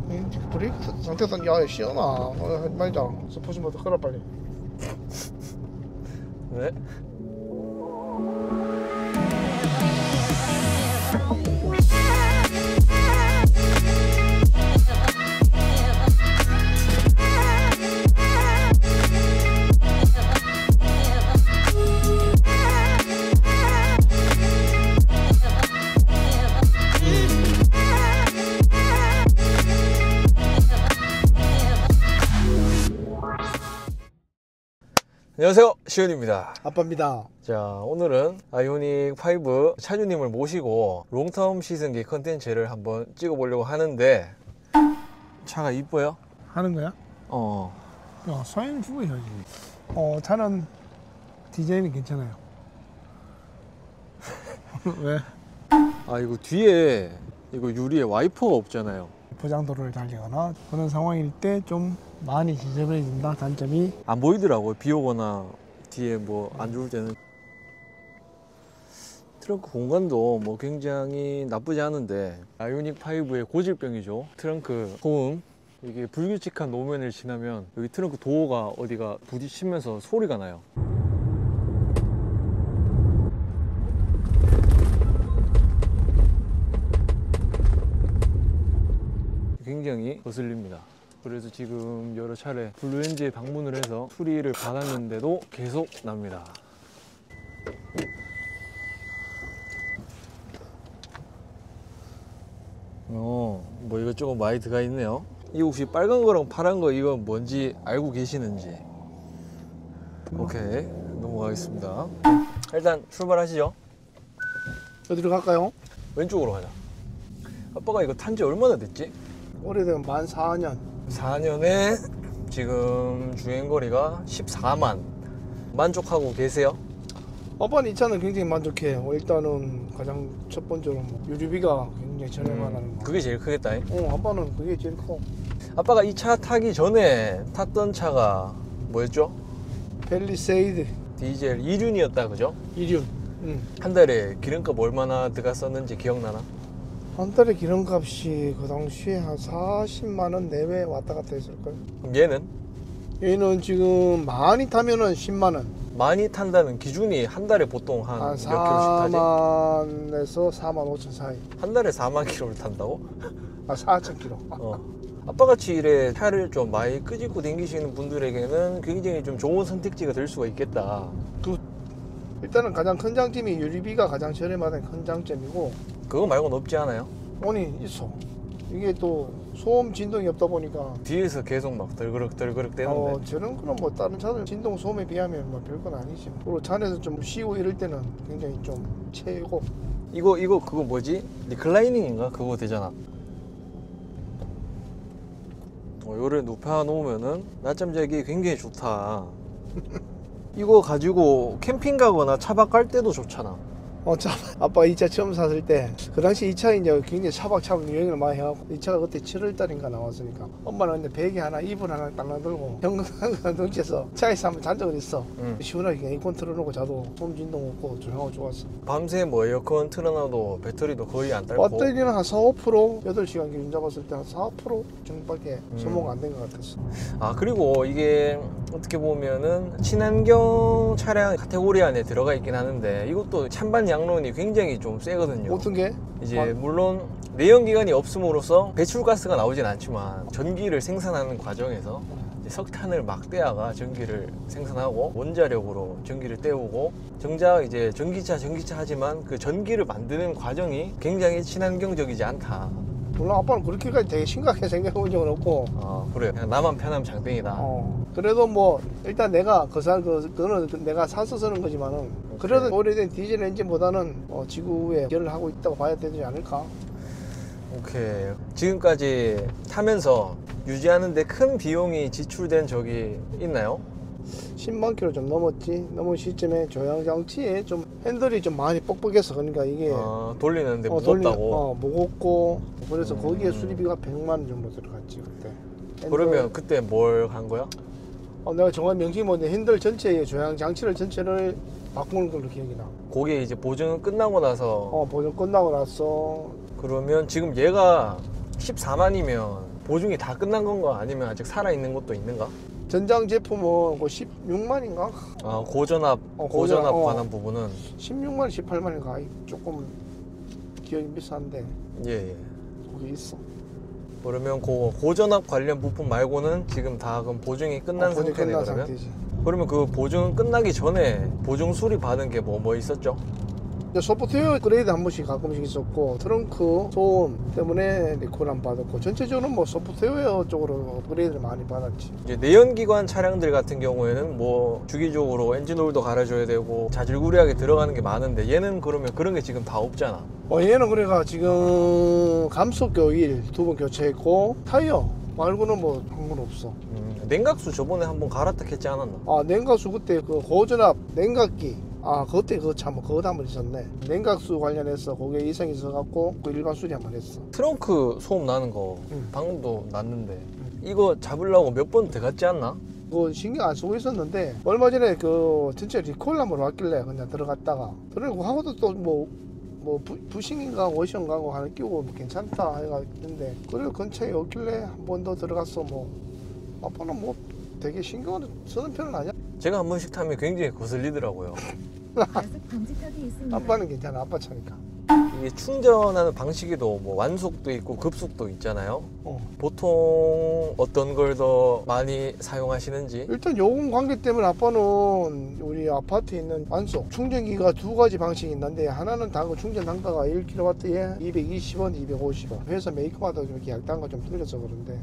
브레이크 상태에서 야 시원하 하지 말자. 스포츠모드 끌어 빨리. 네. 안녕하세요, 시은입니다. 아빠입니다. 자, 오늘은 아이오닉 5 차주님을 모시고 롱텀 시승기 컨텐츠를 한번 찍어보려고 하는데, 차가 이뻐요? 하는 거야? 야 사인 주고 해야지. 차는 디자인이 괜찮아요. 왜? 아, 이거 뒤에 이거 유리에 와이퍼가 없잖아요. 포장도로를 달리거나 그런 상황일 때 좀 많이 지저분해진다. 단점이 안 보이더라고요. 비 오거나 뒤에 뭐 안 좋을 때는. 트렁크 공간도 뭐 굉장히 나쁘지 않은데, 아이오닉 5의 고질병이죠. 트렁크 소음. 이게 불규칙한 노면을 지나면 여기 트렁크 도어가 어디가 부딪히면서 소리가 나요. 굉장히 거슬립니다. 그래서 지금 여러 차례 블루엔지에 방문을 해서 수리를 받았는데도 계속 납니다. 뭐 이것저것 많이 들어가 있네요. 이 혹시 빨간 거랑 파란 거 이거 뭔지 알고 계시는지? 오케이, 넘어가겠습니다. 일단 출발하시죠. 어디로 갈까요? 왼쪽으로 가자. 아빠가 이거 탄 지 얼마나 됐지? 오래되면 만 4년. 4년에 지금 주행거리가 14만. 만족하고 계세요? 아빠는 이 차는 굉장히 만족해. 일단은 가장 첫 번째로 뭐 유류비가 굉장히 저렴하다는 거. 그게 제일 크겠다. 아빠는 그게 제일 커. 아빠가 이 차 타기 전에 탔던 차가 뭐였죠? 펠리세이드 디젤 2륜이었다, 그죠? 2륜. 한 달에 기름값 얼마나 들어갔었는지 기억나나? 한 달에 기름값이 그 당시에 한 40만 원 내외 왔다 갔다 했을걸. 그럼 얘는? 얘는 지금 많이 타면은 10만 원. 많이 탄다는 기준이 한 달에 보통 한 몇 킬로씩 타지? 4만에서 4만 5천 사이. 한 달에 4만 킬로를 탄다고? 4천 킬로. 아빠같이 이래 차를 좀 많이 끄집고 다니시는 분들에게는 굉장히 좀 좋은 선택지가 될 수가 있겠다. 일단은 가장 큰 장점이 유류비가 가장 저렴하다는 큰 장점이고. 그거 말고는 없지 않아요? 아니 있어. 이게 또 소음 진동이 없다 보니까 뒤에서 계속 막 덜그럭 대는데. 저런 거는 뭐 다른 차들 진동 소음에 비하면 뭐 별건 아니지. 그리고 차 안에서 좀 쉬고 이럴 때는 굉장히 좀 최고. 이거 그거 뭐지? 리클라이닝인가? 그거 되잖아. 요래 눕혀 놓으면은 낮잠 자기 굉장히 좋다. 이거 가지고 캠핑 가거나 차박 갈 때도 좋잖아. 아빠가 이 차 처음 샀을 때 그 당시 이 차 이제 굉장히 차박차박 유행을 많이 해갖고 이 차가 그때 7월달인가 나왔으니까 엄마는 근데 베개 하나 이불 하나 딱 놔들고 형광등 덩치에서 차에서 한번 잔 적은 있어. 시원하게 그냥 에어컨 틀어놓고 자도 소음 진동 없고 조용하고 좋았어. 밤새 뭐 에어컨 틀어놔도 배터리도 거의 안 딸고. 배터리는 한 4~5% 8시간 기준 잡았을 때 한 4% 정도밖에 소모가 안 된 것 같았어. 아, 그리고 이게 어떻게 보면은 친환경 차량 카테고리 안에 들어가 있긴 하는데 이것도 찬반 양론이 굉장히 좀 세거든요. 어떤 게? 이제 물론 내연기관이 없음으로써 배출가스가 나오진 않지만 전기를 생산하는 과정에서 이제 석탄을 막 떼어가 전기를 생산하고 원자력으로 전기를 때우고 정작 이제 전기차 하지만 그 전기를 만드는 과정이 굉장히 친환경적이지 않다. 물론 아빠는 그렇게까지 되게 심각하게 생각해본 적은 없고. 그래, 그냥 나만 편하면 장땡이다. 그래도 뭐 일단 내가 그거는 내가 사서 쓰는 거지만은 그래도 오래된 디젤 엔진보다는 지구에 기여를 하고 있다고 봐야 되지 않을까. 오케이. 지금까지 타면서 유지하는데 큰 비용이 지출된 적이 있나요? 10만 킬로 좀 넘었지. 넘은 시점에 조향 장치에 좀 핸들이 좀 많이 뻑뻑해서 그러니까 이게 돌리는데 무겁다고. 무겁고 그래서 거기에 수리비가 100만 원 정도 들어갔지 그때. 그러면 그때 뭘 한 거야? 내가 정말 명칭이 뭔데 핸들 전체에 조향 장치를 전체를 바꾸는 걸로 기억이 나. 그게 이제 보증 끝나고 나서. 보증 끝나고 나서. 그러면 지금 얘가 14만이면 보증이 다 끝난 건가? 아니면 아직 살아있는 것도 있는가? 전장 제품은 그 16만인가? 아, 고전압 고전압, 관한 부분은 16만, 18만인가? 조금 기억이 비싼데 예. 거기 있어. 그러면 고전압 관련 부품 말고는 지금 다 그럼 보증이 끝난 보증 상태네 끝난 그러면? 상태지. 그러면 그 보증 끝나기 전에 보증 수리 받은 게 뭐 있었죠? 이제 소프트웨어 업그레이드 한 번씩 가끔씩 있었고 트렁크 소음 때문에 리콜 안 받았고 전체적으로 뭐 소프트웨어 쪽으로 업그레이드를 많이 받았지. 이제 내연기관 차량들 같은 경우에는 뭐 주기적으로 엔진오일도 갈아줘야 되고 자질구레하게 들어가는 게 많은데 얘는 그러면 그런 게 지금 다 없잖아. 얘는 그래가 지금 감속기 오일 2번 교체했고 타이어 말고는 뭐 한 건 없어. 냉각수 저번에 한번 갈았다 했지 않았나? 아 냉각수 그때 그 고전압 냉각기 그때 그거 참 그것도 한번 있었네. 냉각수 관련해서 거기에 이상이 있어갖고 그 일반 수리 한번 했어. 트렁크 소음 나는 거 응. 방금도 났는데 이거 잡으려고 몇 번 들어갔지 않나? 그거 신경 안 쓰고 있었는데 얼마 전에 그 전체 리콜 한번 왔길래 그냥 들어갔다가 그리고 하고도 또 뭐 부싱인가 워싱인가 하고 하나 끼고 괜찮다 해가 있는데 그리고 근처에 없길래 한 번 더 들어갔어. 뭐 아빠는 뭐 되게 신경 쓰는 편은 아니야. 제가 한 번씩 타면 굉장히 거슬리더라고요. 과속 방지턱이 있습니다. 아빠는 괜찮아. 아빠 차니까. 이게 충전하는 방식에도 뭐 완속도 있고 급속도 있잖아요. 보통 어떤 걸 더 많이 사용하시는지? 일단 요금 관계 때문에 아빠는 우리 아파트에 있는 완속 충전기가 두 가지 방식이 있는데 하나는 충전 단가가 1kW에 220원, 250원. 회사 메이커마다 좀 이렇게 약단가 좀 틀려서 그런데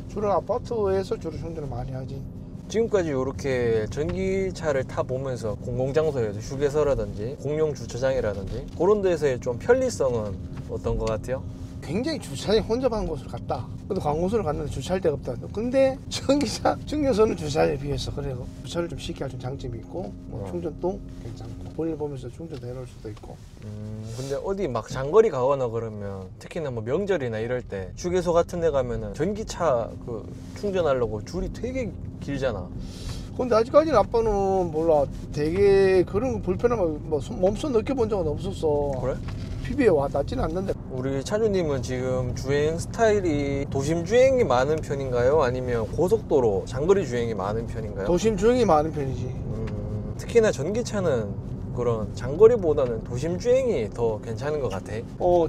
주로 아파트에서 주로 충전을 많이 하지. 지금까지 이렇게 전기차를 타보면서 공공장소에서 휴게소라든지 공용 주차장이라든지 그런 데서의 좀 편리성은 어떤 것 같아요? 굉장히 주차장에 혼잡한 곳을 갔다. 근데 관공서를 갔는데 주차할 데가 없다. 근데 전기차 충전소는 주차장에 비해서 그래 주차를 좀 쉽게 할 좀 장점이 있고 뭐 충전도 괜찮고 볼일 보면서 충전도 해놓을 수도 있고. 근데 어디 막 장거리 가거나 그러면 특히나 뭐 명절이나 이럴 때 휴게소 같은 데 가면은 전기차 그 충전하려고 줄이 되게 길잖아. 근데 아직까지는 아빠는 몰라 되게 그런 불편함을 뭐 몸소 느껴본 적은 없었어. 그래? 피부에 와 닿지는 않는데. 우리 차주님은 지금 주행 스타일이 도심 주행이 많은 편인가요? 아니면 고속도로 장거리 주행이 많은 편인가요? 도심 주행이 많은 편이지. 특히나 전기차는 그런 장거리보다는 도심 주행이 더 괜찮은 것 같아.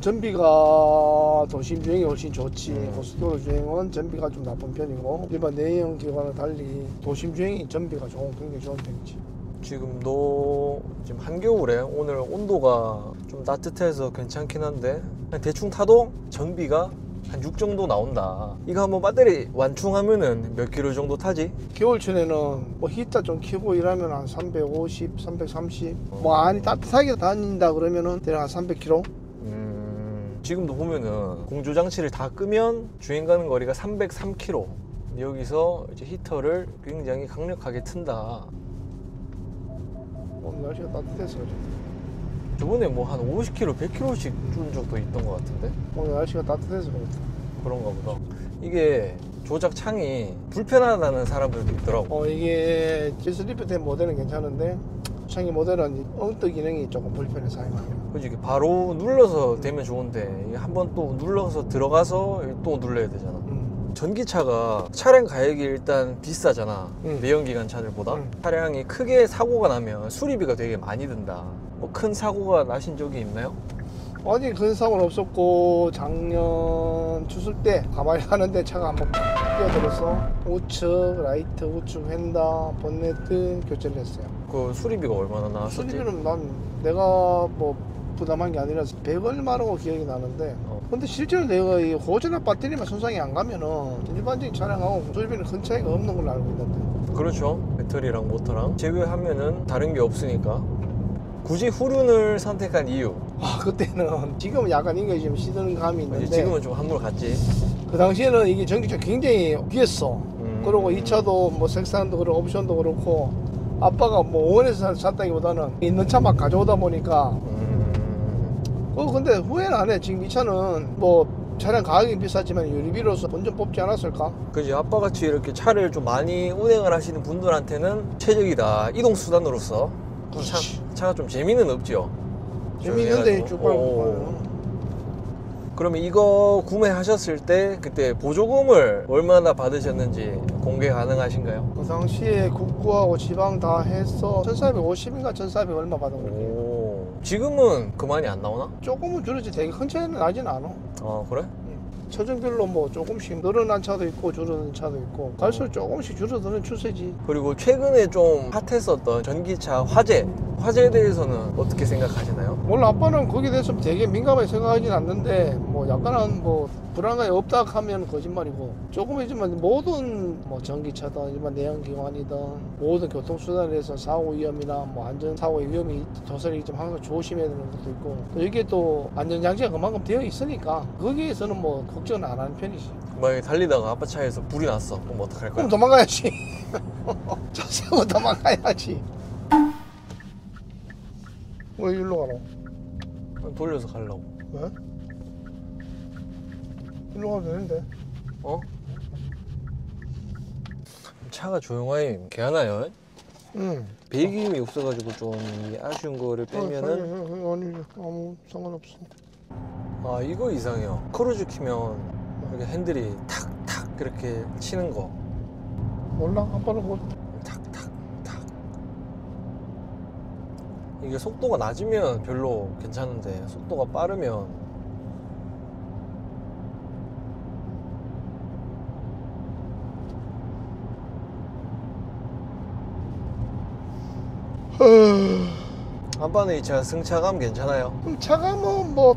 전비가 도심 주행이 훨씬 좋지. 고속도로 주행은 전비가 좀 나쁜 편이고 일반 내연 기관과 달리 도심 주행이 전비가 굉장히 좋은 편이지. 지금도 지금 한겨울에 오늘 온도가 좀 따뜻해서 괜찮긴 한데 그냥 대충 타도 전비가 한 6 정도 나온다. 이거 한번 배터리 완충하면은 몇 킬로 정도 타지? 겨울철에는 뭐 히터 좀 켜고 일하면 한 350, 330. 뭐 안이 따뜻하게 다닌다 그러면은 대략 한 300km. 지금도 보면은 공조 장치를 다 끄면 주행 가는 거리가 303km. 여기서 이제 히터를 굉장히 강력하게 튼다. 오늘 날씨가 따뜻해서 그래. 저번에 뭐 한 50km, 100km씩 준 적도 있던 것 같은데? 오늘 날씨가 따뜻해서 그렇다. 그런가 보다. 이게 조작 창이 불편하다는 사람들도 있더라고. 이게 G슬리프 된 모델은 괜찮은데 창의 모델은 엉뜨 기능이 조금 불편해 사용하면. 그지? 이게 바로 눌러서 되면 좋은데 이게 한번 또 눌러서 들어가서 또 눌러야 되잖아. 전기차가 차량 가격이 일단 비싸잖아. 내연기관 차들보다. 차량이 크게 사고가 나면 수리비가 되게 많이 든다. 뭐 큰 사고가 나신 적이 있나요? 아니 큰 사고는 없었고 작년 추석 때 가만히 하는데 차가 한번 뛰어들어서 우측, 라이트, 우측 휀다, 본네트 교체를 했어요. 그 수리비가 얼마나 나왔었지? 수리비는 내가 뭐 부담한 게 아니라서 100 얼마라고 기억이 나는데 근데 실제로 내가 이 고전압 배터리만 손상이 안 가면은 일반적인 차량하고 수리비는 큰 차이가 없는 걸로 알고 있는데. 그렇죠. 배터리랑 모터랑 제외하면은 다른 게 없으니까. 굳이 후륜을 선택한 이유? 그때는 지금은 약간 인간이 좀 시드는 감이 있는데 지금은 좀 한물 같지. 그 당시에는 이게 전기차 굉장히 귀했어. 그리고 이 차도 뭐 색상도 그렇고 옵션도 그렇고 아빠가 뭐 원해서 샀다기보다는 있는 차 막 가져오다 보니까 근데 후회는 안 해. 지금 이 차는 뭐 차량 가격이 비쌌지만 유리비로서 본전 뽑지 않았을까? 그지. 아빠같이 이렇게 차를 좀 많이 운행을 하시는 분들한테는 최적이다. 이동수단으로서. 차가 좀 재미는 없죠. 재미있는데 쭉 밟고 그러면 이거 구매하셨을 때 그때 보조금을 얼마나 받으셨는지 공개 가능하신가요? 그 당시에 국구하고 지방 다 해서 1450인가 1400 얼마 받은 거예요. 오, 지금은 그만이 안 나오나? 조금은 줄어지 되게 큰 차이는 나진 않아. 아 그래? 차종별로 뭐 조금씩 늘어난 차도 있고 줄어든 차도 있고 갈수록 조금씩 줄어드는 추세지. 그리고 최근에 좀 핫했었던 전기차 화재에 대해서는 어떻게 생각하시나요? 원래 아빠는 거기에 대해서 되게 민감하게 생각하진 않는데 뭐 약간은 뭐 불안감이 없다 하면 거짓말이고 조금이지만 모든 뭐 전기차든 일반 내연기관이든 모든 교통수단에서 사고 위험이나 뭐 안전사고의 위험이 도설이 좀 항상 조심해야 되는 것도 있고 또 이게 또 안전장치가 그만큼 되어 있으니까 거기에서는 뭐 걱정은 안 하는 편이지. 만약에 달리다가 아빠 차에서 불이 났어. 그럼 어떡할 거야? 그럼 도망가야지. 차 세우고 도망가야지. 왜 일로 가노? 돌려서 가려고. 왜? 일로 가도 되는데. 어? 차가 조용하게 개하나요? 응. 배기음이 없어가지고 좀 이 아쉬운 거를 빼면은 아니 아무 상관없어. 아 이거 이상해요. 크루즈 키면 이렇게 핸들이 탁탁 이렇게 치는 거. 몰라? 아빠는 뭐 탁탁탁. 이게 속도가 낮으면 별로 괜찮은데 속도가 빠르면 아빠는 이 차 승차감 괜찮아요? 차가 뭐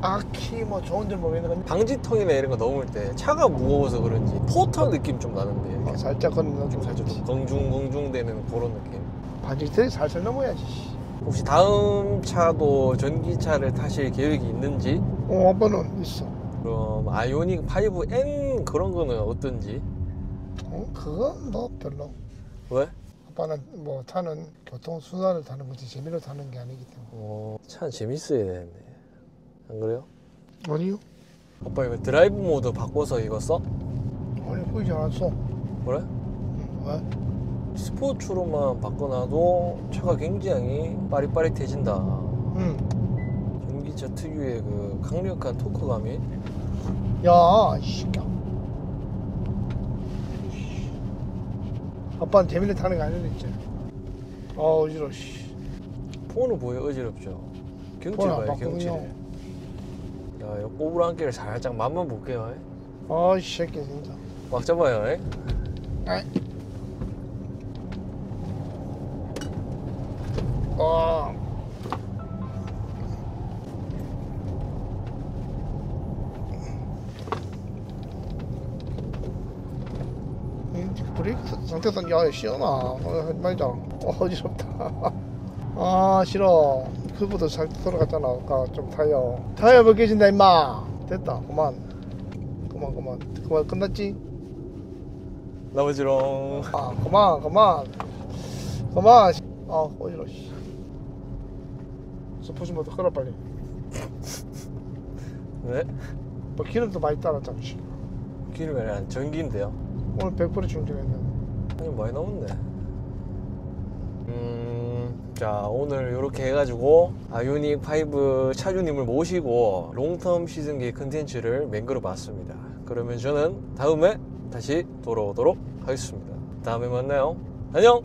아키 뭐 좋은 줄 모르겠는데 방지턱이나 이런 거 넘을 때 차가 무거워서 그런지 포터 느낌 좀 나는데 이렇게 살짝 건 느낌 살짝 좀 긍중긍중 되는 그런 느낌. 반지턱이 살살 넘어야지. 혹시 다음 차도 전기차를 타실 계획이 있는지, 아빠는 있어. 그럼 아이오닉 5N 그런 거는 어떤지? 그건 뭐 별로. 왜? 아빠는 뭐 타는 교통수단을 타는 거지 재미로 타는 게 아니기 때문에. 차 재밌어야 되는데 안 그래요? 아니요. 아빠 이거 드라이브 모드 바꿔서 이거 써? 아니 보이지 않았어. 그래? 왜? 스포츠로만 바꿔놔도 차가 굉장히 빠릿빠릿해진다. 전기차 특유의 그 강력한 토크감이. 야, 이 새끼야. 아빠는 재미를 타는 거 아니야, 이제. 어지러워, 씨. 폰은 보여 어지럽죠? 경치 폰 안 봐요, 바꾸군요. 경치를. 야, 이 꼬부랑끼를 살짝 맛만 볼게요. 아, 이 새끼, 진짜. 막 잡아요. 아이. 아. 브레이크 상태상 야 시원하. 하지 말자. 어지럽다. 아 싫어. 그보다 잘 돌아갔잖아. 아까 좀 타이어 벗겨진다 임마. 됐다. 그만 끝났지? 나머지롱. 아 그만. 아 어지러워. 스포츠 모드 끌어 빨리. 네? 뭐 기름도 많이 따랐잖아. 기름이 아니라 전기인데요. 오늘 100% 충전했는데. 아니 많이 나오는데. 자 오늘 이렇게 해가지고 아이오닉 5 차주님을 모시고 롱텀 시즌기 컨텐츠를 맹글어 봤습니다. 그러면 저는 다음에 다시 돌아오도록 하겠습니다. 다음에 만나요. 안녕.